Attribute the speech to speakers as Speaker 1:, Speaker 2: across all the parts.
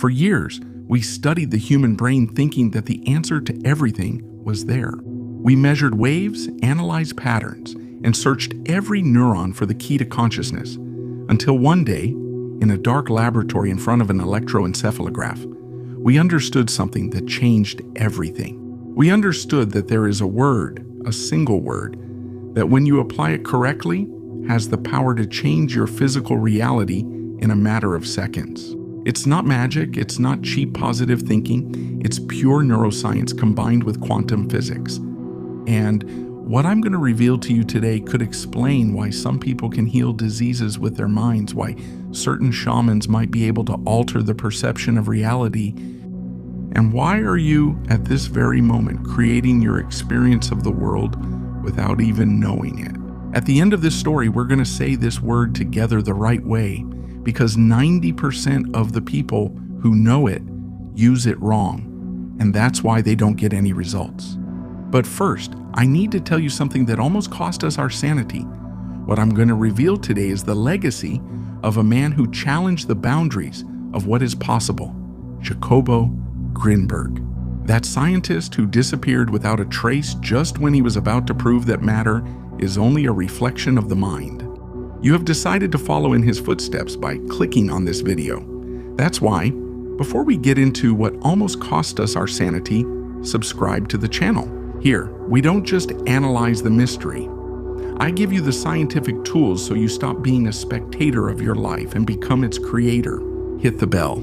Speaker 1: For years, we studied the human brain thinking that the answer to everything was there. We measured waves, analyzed patterns, and searched every neuron for the key to consciousness, until one day, in a dark laboratory in front of an electroencephalograph, we understood something that changed everything. We understood that there is a word, a single word, that when you apply it correctly, has the power to change your physical reality in a matter of seconds. It's not magic, it's not cheap positive thinking, it's pure neuroscience combined with quantum physics. And what I'm going to reveal to you today could explain why some people can heal diseases with their minds, why certain shamans might be able to alter the perception of reality, and why are you, at this very moment, creating your experience of the world without even knowing it. At the end of this story, we're going to say this word together the right way, because 90% of the people who know it use it wrong, and that's why they don't get any results. But first, I need to tell you something that almost cost us our sanity. What I'm going to reveal today is the legacy of a man who challenged the boundaries of what is possible, Jacobo Grinberg. That scientist who disappeared without a trace just when he was about to prove that matter is only a reflection of the mind. You have decided to follow in his footsteps by clicking on this video. That's why, before we get into what almost cost us our sanity, subscribe to the channel. Here, we don't just analyze the mystery. I give you the scientific tools so you stop being a spectator of your life and become its creator. Hit the bell,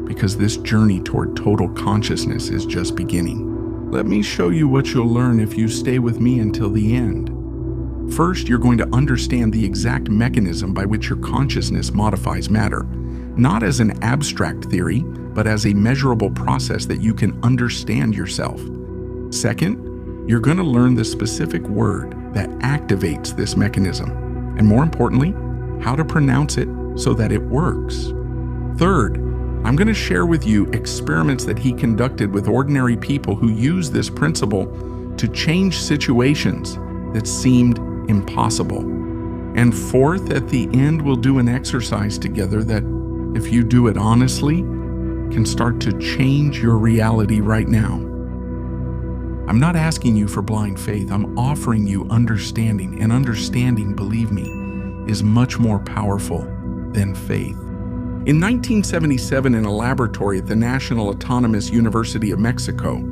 Speaker 1: because this journey toward total consciousness is just beginning. Let me show you what you'll learn if you stay with me until the end. First, you're going to understand the exact mechanism by which your consciousness modifies matter, not as an abstract theory, but as a measurable process that you can understand yourself. Second, you're going to learn the specific word that activates this mechanism, and more importantly, how to pronounce it so that it works. Third, I'm going to share with you experiments that he conducted with ordinary people who use this principle to change situations that seemed impossible. And fourth, at the end, we'll do an exercise together that, if you do it honestly, can start to change your reality right now. I'm not asking you for blind faith. I'm offering you understanding, and understanding, believe me, is much more powerful than faith. In 1977, in a laboratory at the National Autonomous University of Mexico,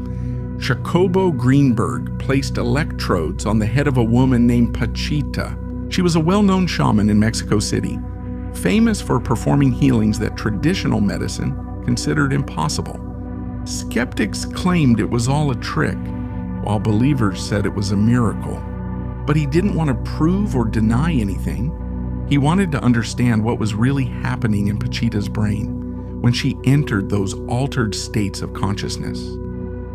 Speaker 1: Jacobo Grinberg placed electrodes on the head of a woman named Pachita. She was a well-known shaman in Mexico City, famous for performing healings that traditional medicine considered impossible. Skeptics claimed it was all a trick, while believers said it was a miracle. But he didn't want to prove or deny anything. He wanted to understand what was really happening in Pachita's brain when she entered those altered states of consciousness.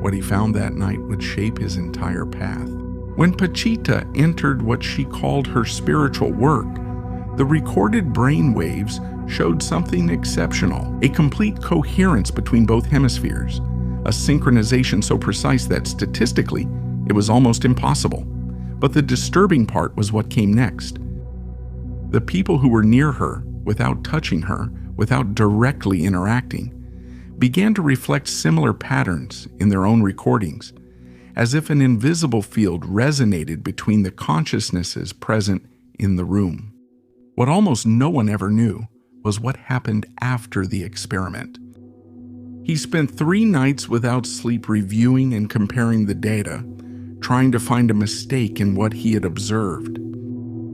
Speaker 1: What he found that night would shape his entire path. When Pachita entered what she called her spiritual work, the recorded brain waves showed something exceptional, a complete coherence between both hemispheres, a synchronization so precise that statistically it was almost impossible. But the disturbing part was what came next. The people who were near her, without touching her, without directly interacting, began to reflect similar patterns in their own recordings, as if an invisible field resonated between the consciousnesses present in the room. What almost no one ever knew was what happened after the experiment. He spent 3 nights without sleep reviewing and comparing the data, trying to find a mistake in what he had observed.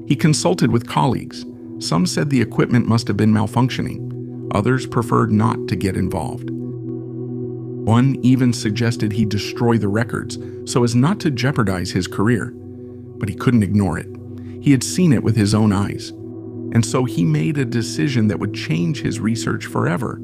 Speaker 1: He consulted with colleagues. Some said the equipment must have been malfunctioning. Others preferred not to get involved. One even suggested he destroy the records so as not to jeopardize his career. But he couldn't ignore it. He had seen it with his own eyes. And so he made a decision that would change his research forever,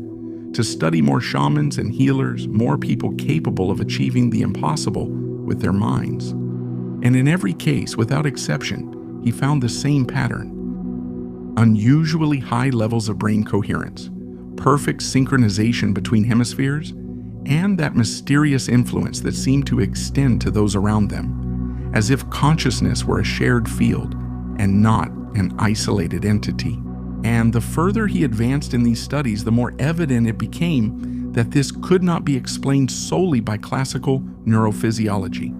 Speaker 1: to study more shamans and healers, more people capable of achieving the impossible with their minds. And in every case, without exception, he found the same pattern: unusually high levels of brain coherence, perfect synchronization between hemispheres, and that mysterious influence that seemed to extend to those around them, as if consciousness were a shared field and not an isolated entity. And the further he advanced in these studies, the more evident it became that this could not be explained solely by classical neurophysiology.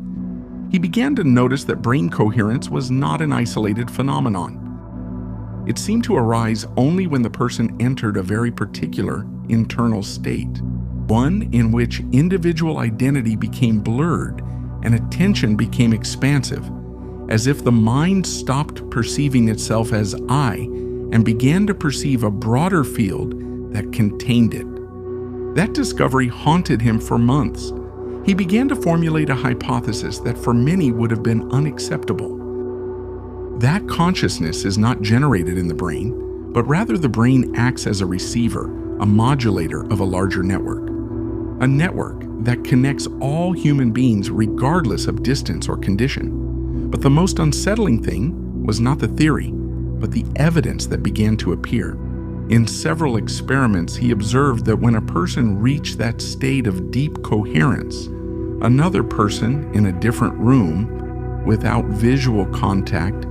Speaker 1: He began to notice that brain coherence was not an isolated phenomenon. It seemed to arise only when the person entered a very particular internal state, one in which individual identity became blurred and attention became expansive, as if the mind stopped perceiving itself as I and began to perceive a broader field that contained it. That discovery haunted him for months. He began to formulate a hypothesis that for many would have been unacceptable. That consciousness is not generated in the brain, but rather the brain acts as a receiver, a modulator of a larger network. A network that connects all human beings regardless of distance or condition. But the most unsettling thing was not the theory, but the evidence that began to appear. In several experiments, he observed that when a person reached that state of deep coherence, another person in a different room, without visual contact,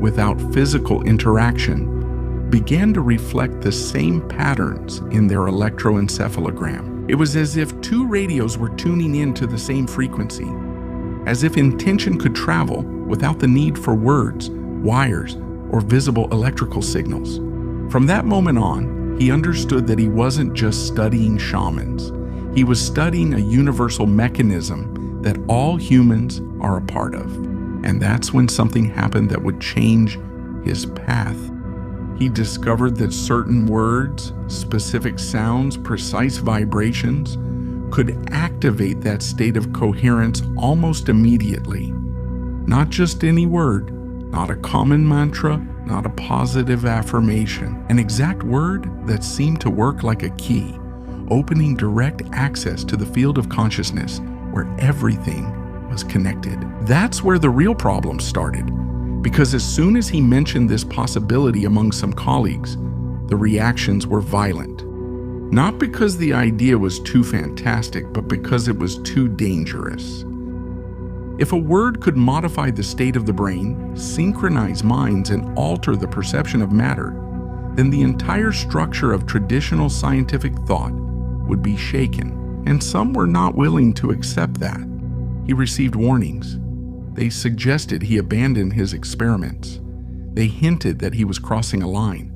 Speaker 1: without physical interaction, began to reflect the same patterns in their electroencephalogram. It was as if two radios were tuning in to the same frequency, as if intention could travel without the need for words, wires, or visible electrical signals. From that moment on, he understood that he wasn't just studying shamans. He was studying a universal mechanism that all humans are a part of. And that's when something happened that would change his path. He discovered that certain words, specific sounds, precise vibrations could activate that state of coherence almost immediately. Not just any word, not a common mantra, not a positive affirmation, an exact word that seemed to work like a key, opening direct access to the field of consciousness where everything was connected. That's where the real problem started, because as soon as he mentioned this possibility among some colleagues, the reactions were violent. Not because the idea was too fantastic, but because it was too dangerous. If a word could modify the state of the brain, synchronize minds, and alter the perception of matter, then the entire structure of traditional scientific thought would be shaken, and some were not willing to accept that. He received warnings. They suggested he abandon his experiments. They hinted that he was crossing a line.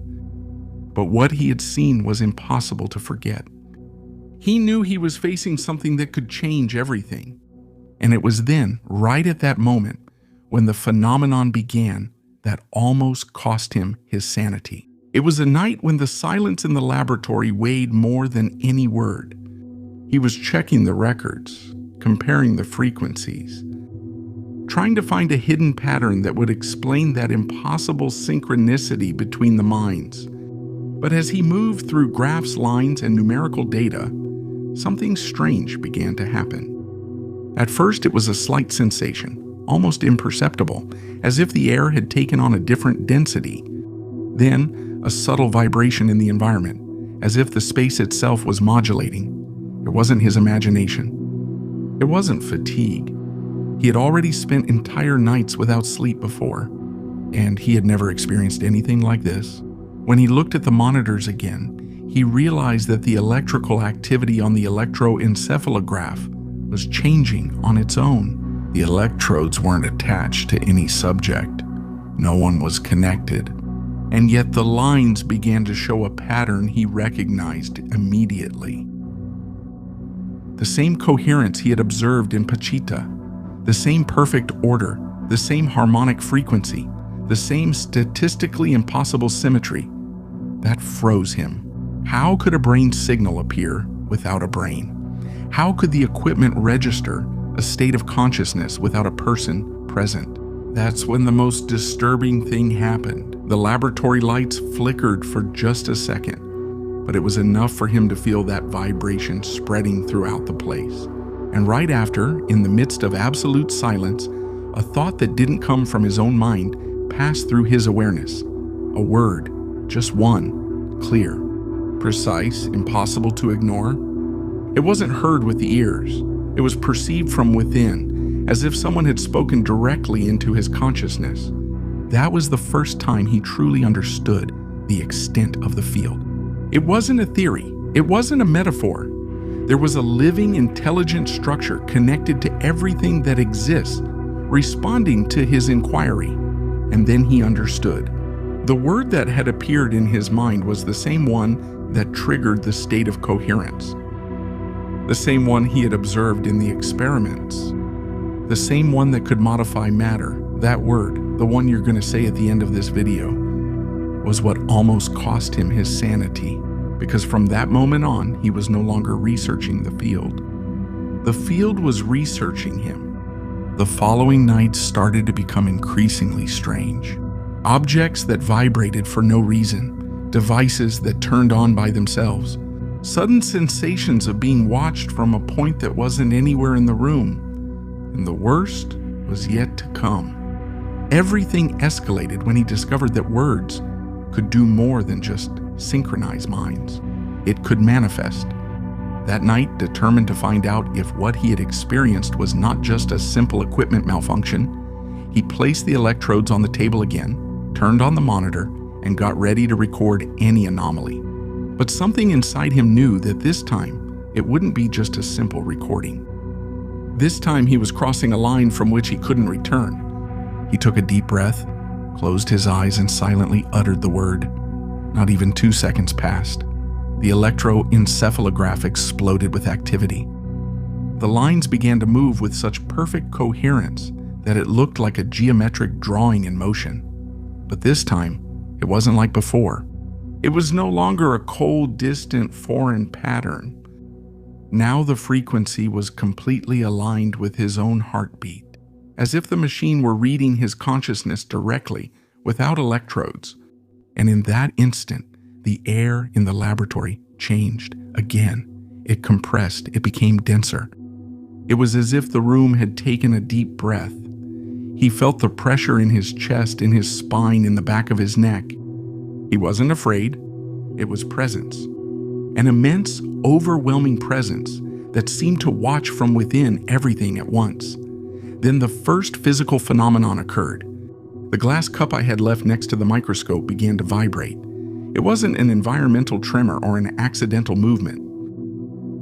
Speaker 1: But what he had seen was impossible to forget. He knew he was facing something that could change everything. And it was then, right at that moment, when the phenomenon began that almost cost him his sanity. It was a night when the silence in the laboratory weighed more than any word. He was checking the records, comparing the frequencies, trying to find a hidden pattern that would explain that impossible synchronicity between the minds. But as he moved through graphs, lines, and numerical data, something strange began to happen. At first, it was a slight sensation, almost imperceptible, as if the air had taken on a different density. Then, a subtle vibration in the environment, as if the space itself was modulating. It wasn't his imagination. It wasn't fatigue. He had already spent entire nights without sleep before, and he had never experienced anything like this. When he looked at the monitors again, he realized that the electrical activity on the electroencephalograph was changing on its own. The electrodes weren't attached to any subject. No one was connected. And yet the lines began to show a pattern he recognized immediately. The same coherence he had observed in Pachita, the same perfect order, the same harmonic frequency, the same statistically impossible symmetry. That froze him. How could a brain signal appear without a brain? How could the equipment register a state of consciousness without a person present? That's when the most disturbing thing happened. The laboratory lights flickered for just a second, but it was enough for him to feel that vibration spreading throughout the place. And right after, in the midst of absolute silence, a thought that didn't come from his own mind passed through his awareness. A word, just one, clear, precise, impossible to ignore. It wasn't heard with the ears. It was perceived from within, as if someone had spoken directly into his consciousness. That was the first time he truly understood the extent of the field. It wasn't a theory. It wasn't a metaphor. There was a living, intelligent structure connected to everything that exists, responding to his inquiry. And then he understood. The word that had appeared in his mind was the same one that triggered the state of coherence. The same one he had observed in the experiments. The same one that could modify matter. That word, the one you're going to say at the end of this video, was what almost cost him his sanity, because from that moment on, he was no longer researching the field. The field was researching him. The following nights started to become increasingly strange. Objects that vibrated for no reason, devices that turned on by themselves, sudden sensations of being watched from a point that wasn't anywhere in the room. And the worst was yet to come. Everything escalated when he discovered that words could do more than just synchronize minds. It could manifest. That night, determined to find out if what he had experienced was not just a simple equipment malfunction, he placed the electrodes on the table again, turned on the monitor, and got ready to record any anomaly. But something inside him knew that this time, it wouldn't be just a simple recording. This time he was crossing a line from which he couldn't return. He took a deep breath, closed his eyes, and silently uttered the word. Not even 2 seconds passed. The electroencephalograph exploded with activity. The lines began to move with such perfect coherence that it looked like a geometric drawing in motion. But this time, it wasn't like before. It was no longer a cold, distant, foreign pattern. Now the frequency was completely aligned with his own heartbeat, as if the machine were reading his consciousness directly, without electrodes. And in that instant, the air in the laboratory changed again. It compressed, it became denser. It was as if the room had taken a deep breath. He felt the pressure in his chest, in his spine, in the back of his neck. He wasn't afraid. It was presence. An immense, overwhelming presence that seemed to watch from within everything at once. Then the first physical phenomenon occurred. The glass cup I had left next to the microscope began to vibrate. It wasn't an environmental tremor or an accidental movement.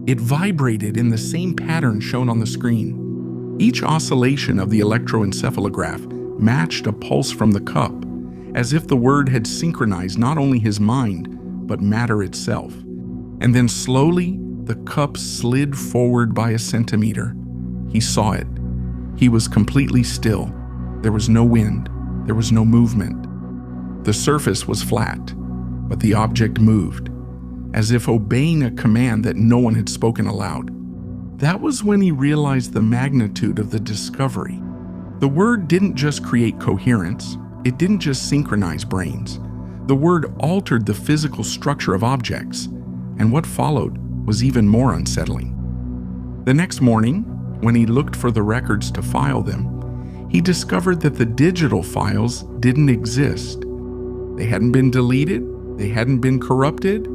Speaker 1: It vibrated in the same pattern shown on the screen. Each oscillation of the electroencephalograph matched a pulse from the cup, as if the word had synchronized not only his mind, but matter itself. And then slowly, the cup slid forward by a centimeter. He saw it. He was completely still. There was no wind. There was no movement. The surface was flat, but the object moved, as if obeying a command that no one had spoken aloud. That was when he realized the magnitude of the discovery. The word didn't just create coherence. It didn't just synchronize brains. The word altered the physical structure of objects, and what followed was even more unsettling. The next morning, when he looked for the records to file them, he discovered that the digital files didn't exist. They hadn't been deleted, they hadn't been corrupted,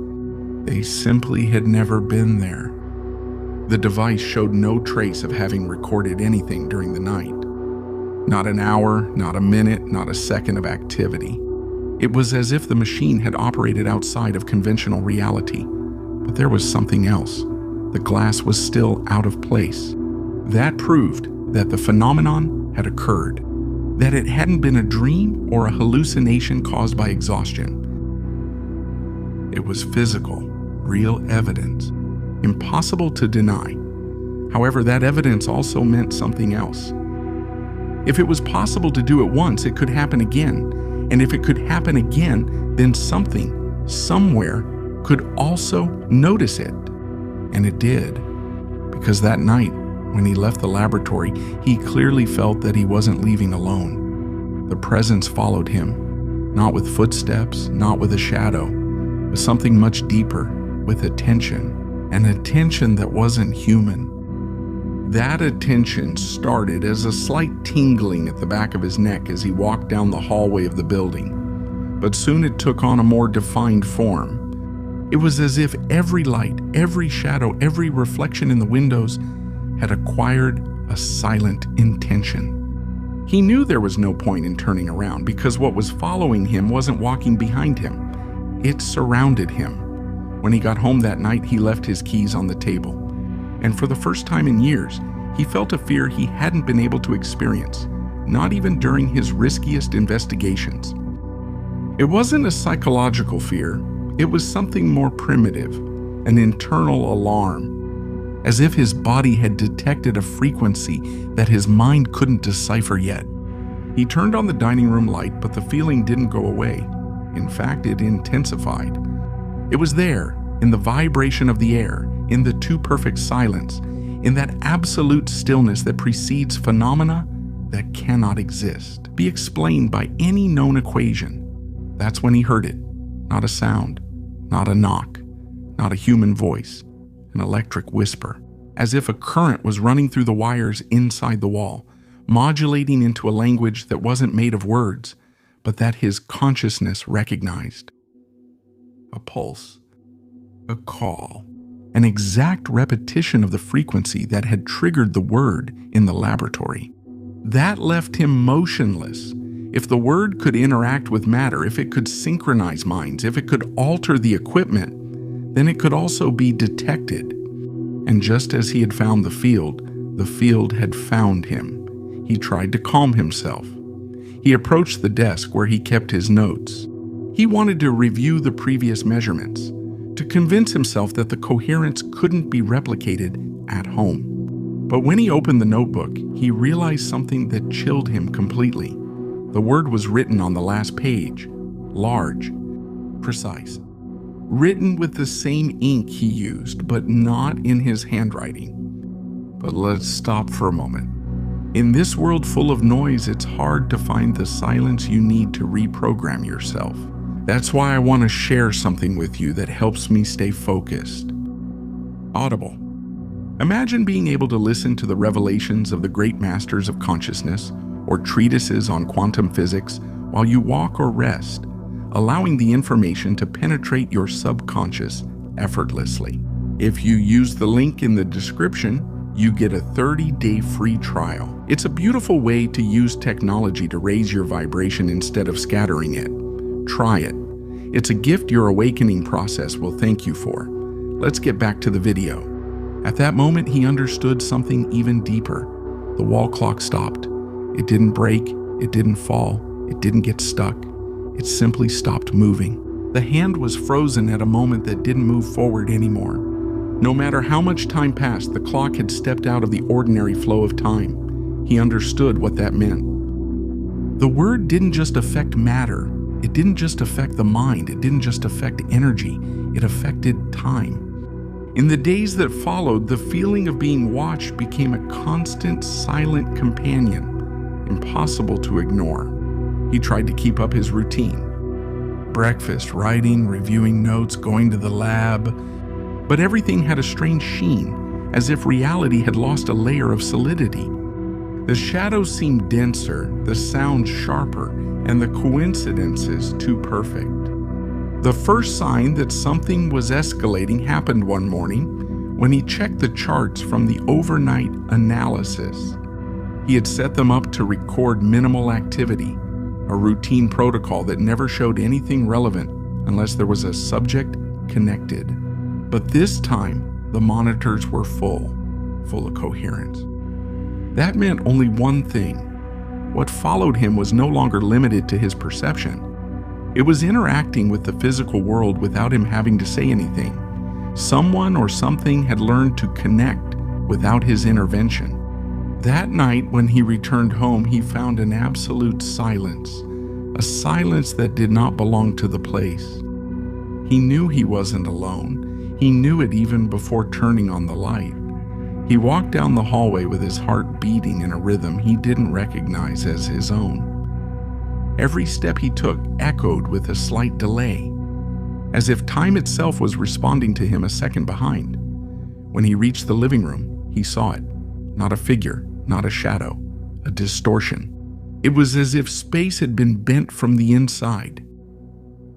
Speaker 1: they simply had never been there. The device showed no trace of having recorded anything during the night. Not an hour, not a minute, not a second of activity. It was as if the machine had operated outside of conventional reality. But there was something else. The glass was still out of place. That proved that the phenomenon had occurred, that it hadn't been a dream or a hallucination caused by exhaustion. It was physical, real evidence, impossible to deny. However, that evidence also meant something else. If it was possible to do it once, it could happen again. And if it could happen again, then something, somewhere, could also notice it. And it did. Because that night, when he left the laboratory, he clearly felt that he wasn't leaving alone. The presence followed him, not with footsteps, not with a shadow, but something much deeper, with attention, an attention that wasn't human. That attention started as a slight tingling at the back of his neck as he walked down the hallway of the building, but soon it took on a more defined form. It was as if every light, every shadow, every reflection in the windows had acquired a silent intention. He knew there was no point in turning around because what was following him wasn't walking behind him. It surrounded him. When he got home that night, he left his keys on the table. And for the first time in years, he felt a fear he hadn't been able to experience, not even during his riskiest investigations. It wasn't a psychological fear. It was something more primitive, an internal alarm, as if his body had detected a frequency that his mind couldn't decipher yet. He turned on the dining room light, but the feeling didn't go away. In fact, it intensified. It was there, in the vibration of the air, in the too perfect silence, in that absolute stillness that precedes phenomena that cannot exist, be explained by any known equation. That's when he heard it. Not a sound, not a knock, not a human voice, an electric whisper, as if a current was running through the wires inside the wall, modulating into a language that wasn't made of words, but that his consciousness recognized. A pulse, a call, an exact repetition of the frequency that had triggered the word in the laboratory. That left him motionless. If the word could interact with matter, if it could synchronize minds, if it could alter the equipment, then it could also be detected. And just as he had found the field had found him. He tried to calm himself. He approached the desk where he kept his notes. He wanted to review the previous measurements, to convince himself that the coherence couldn't be replicated at home. But when he opened the notebook, he realized something that chilled him completely. The word was written on the last page, large, precise. Written with the same ink he used, but not in his handwriting. But let's stop for a moment. In this world full of noise, it's hard to find the silence you need to reprogram yourself. That's why I want to share something with you that helps me stay focused. Audible. Imagine being able to listen to the revelations of the great masters of consciousness or treatises on quantum physics while you walk or rest, allowing the information to penetrate your subconscious effortlessly. If you use the link in the description, you get a 30-day free trial. It's a beautiful way to use technology to raise your vibration instead of scattering it. Try it. It's a gift your awakening process will thank you for. Let's get back to the video. At that moment, he understood something even deeper. The wall clock stopped. It didn't break, it didn't fall, it didn't get stuck. It simply stopped moving. The hand was frozen at a moment that didn't move forward anymore. No matter how much time passed, the clock had stepped out of the ordinary flow of time. He understood what that meant. The word didn't just affect matter. It didn't just affect the mind. It didn't just affect energy. It affected time. In the days that followed, the feeling of being watched became a constant, silent companion, impossible to ignore. He tried to keep up his routine. Breakfast, writing, reviewing notes, going to the lab. But everything had a strange sheen, as if reality had lost a layer of solidity. The shadows seemed denser, the sounds sharper, and the coincidences too perfect. The first sign that something was escalating happened one morning when he checked the charts from the overnight analysis. He had set them up to record minimal activity, a routine protocol that never showed anything relevant unless there was a subject connected. But this time, the monitors were full of coherence. That meant only one thing. What followed him was no longer limited to his perception. It was interacting with the physical world without him having to say anything. Someone or something had learned to connect without his intervention. That night, when he returned home, he found an absolute silence, a silence that did not belong to the place. He knew he wasn't alone. He knew it even before turning on the light. He walked down the hallway with his heart beating in a rhythm he didn't recognize as his own. Every step he took echoed with a slight delay, as if time itself was responding to him a second behind. When he reached the living room, he saw it. Not a figure, not a shadow, a distortion. It was as if space had been bent from the inside,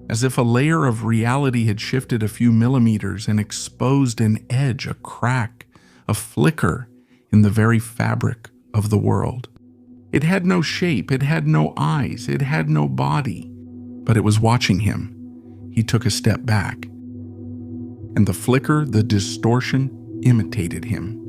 Speaker 1: as if a layer of reality had shifted a few millimeters and exposed an edge, a crack, a flicker in the very fabric of the world. It had no shape, it had no eyes, it had no body, but it was watching him. He took a step back, and the flicker, the distortion, imitated him.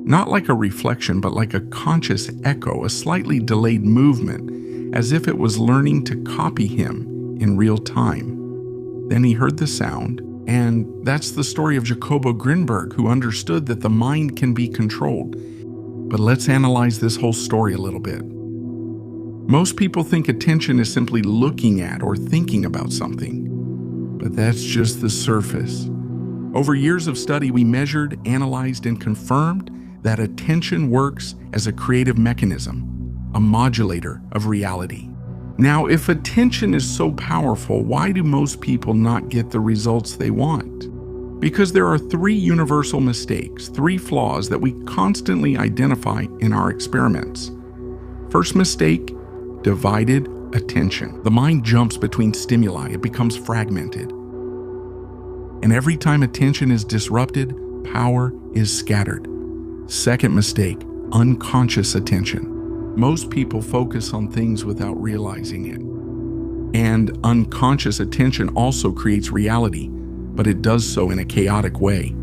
Speaker 1: Not like a reflection, but like a conscious echo, a slightly delayed movement, as if it was learning to copy him in real time. Then he heard the sound, and that's the story of Jacobo Grinberg, who understood that the mind can be controlled. But let's analyze this whole story a little bit. Most people think attention is simply looking at or thinking about something, but that's just the surface. Over years of study, we measured, analyzed, and confirmed that attention works as a creative mechanism, a modulator of reality. Now, if attention is so powerful, why do most people not get the results they want? Because there are three universal mistakes, three flaws that we constantly identify in our experiments. First mistake, divided attention. The mind jumps between stimuli, it becomes fragmented. And every time attention is disrupted, power is scattered. Second mistake, unconscious attention. Most people focus on things without realizing it. And unconscious attention also creates reality, but it does so in a chaotic way.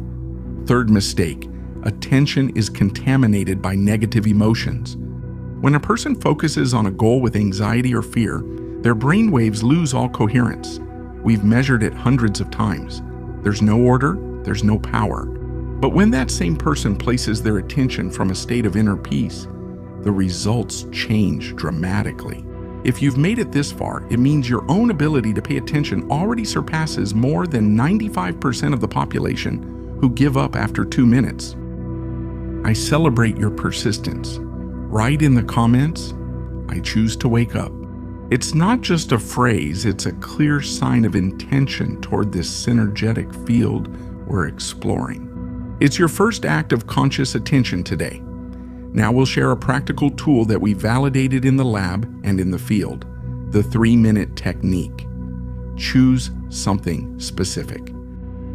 Speaker 1: Third mistake, attention is contaminated by negative emotions. When a person focuses on a goal with anxiety or fear, their brain waves lose all coherence. We've measured it hundreds of times. There's no order, there's no power. But when that same person places their attention from a state of inner peace, the results change dramatically. If you've made it this far, it means your own ability to pay attention already surpasses more than 95% of the population who give up after 2 minutes. I celebrate your persistence. Write in the comments, "I choose to wake up." It's not just a phrase, it's a clear sign of intention toward this synergetic field we're exploring. It's your first act of conscious attention today. Now we'll share a practical tool that we validated in the lab and in the field, the 3-minute technique. Choose something specific.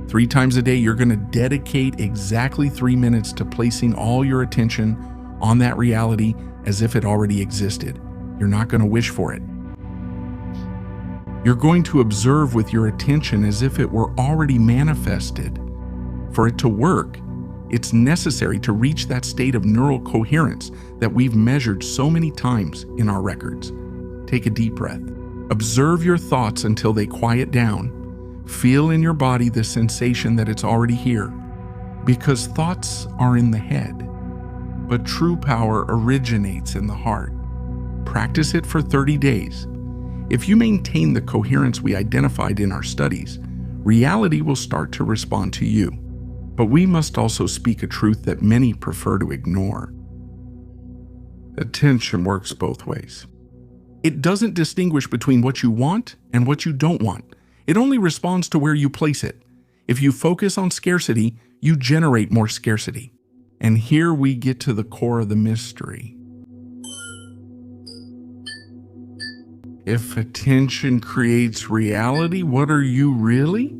Speaker 1: 3 times a day, you're going to dedicate exactly 3 minutes to placing all your attention on that reality as if it already existed. You're not going to wish for it. You're going to observe with your attention as if it were already manifested. For it to work, it's necessary to reach that state of neural coherence that we've measured so many times in our records. Take a deep breath. Observe your thoughts until they quiet down. Feel in your body the sensation that it's already here. Because thoughts are in the head, but true power originates in the heart. Practice it for 30 days. If you maintain the coherence we identified in our studies, reality will start to respond to you. But we must also speak a truth that many prefer to ignore. Attention works both ways. It doesn't distinguish between what you want and what you don't want. It only responds to where you place it. If you focus on scarcity, you generate more scarcity. And here we get to the core of the mystery. If attention creates reality, what are you really?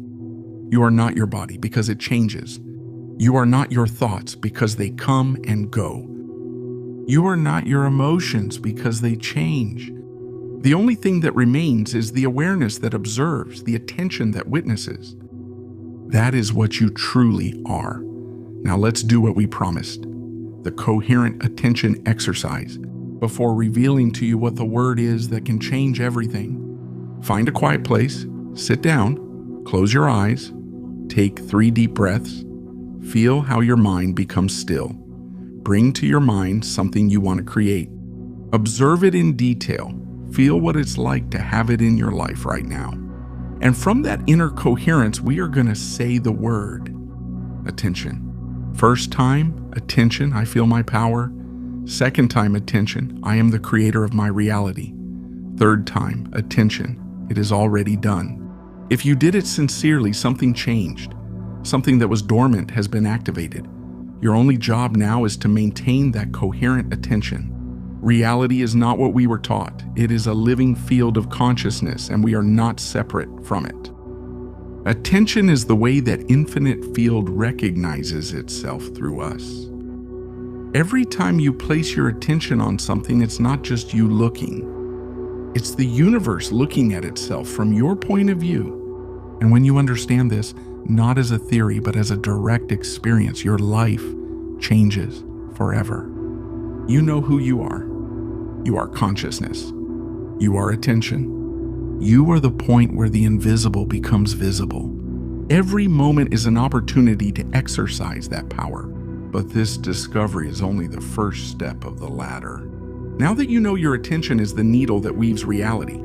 Speaker 1: You are not your body because it changes. You are not your thoughts because they come and go. You are not your emotions because they change. The only thing that remains is the awareness that observes, the attention that witnesses. That is what you truly are. Now let's do what we promised, the coherent attention exercise, before revealing to you what the word is that can change everything. Find a quiet place, sit down, close your eyes, take 3 deep breaths, feel how your mind becomes still. Bring to your mind something you want to create. Observe it in detail. Feel what it's like to have it in your life right now. And from that inner coherence, we are going to say the word, attention. First time, attention, I feel my power. Second time, attention, I am the creator of my reality. Third time, attention, it is already done. If you did it sincerely, something changed. Something that was dormant has been activated. Your only job now is to maintain that coherent attention. Reality is not what we were taught. It is a living field of consciousness, and we are not separate from it. Attention is the way that infinite field recognizes itself through us. Every time you place your attention on something, it's not just you looking. It's the universe looking at itself from your point of view. And when you understand this, not as a theory, but as a direct experience, your life changes forever. You know who you are. You are consciousness. You are attention. You are the point where the invisible becomes visible. Every moment is an opportunity to exercise that power. But this discovery is only the first step of the ladder. Now that you know your attention is the needle that weaves reality,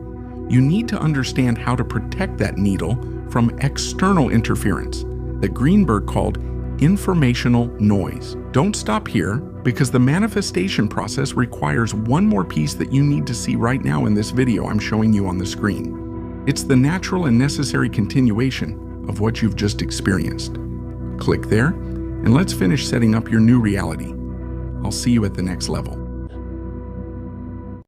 Speaker 1: you need to understand how to protect that needle from external interference that Grinberg called informational noise. Don't stop here, because the manifestation process requires one more piece that you need to see right now in this video I'm showing you on the screen. It's the natural and necessary continuation of what you've just experienced. Click there, and let's finish setting up your new reality. I'll see you at the next level.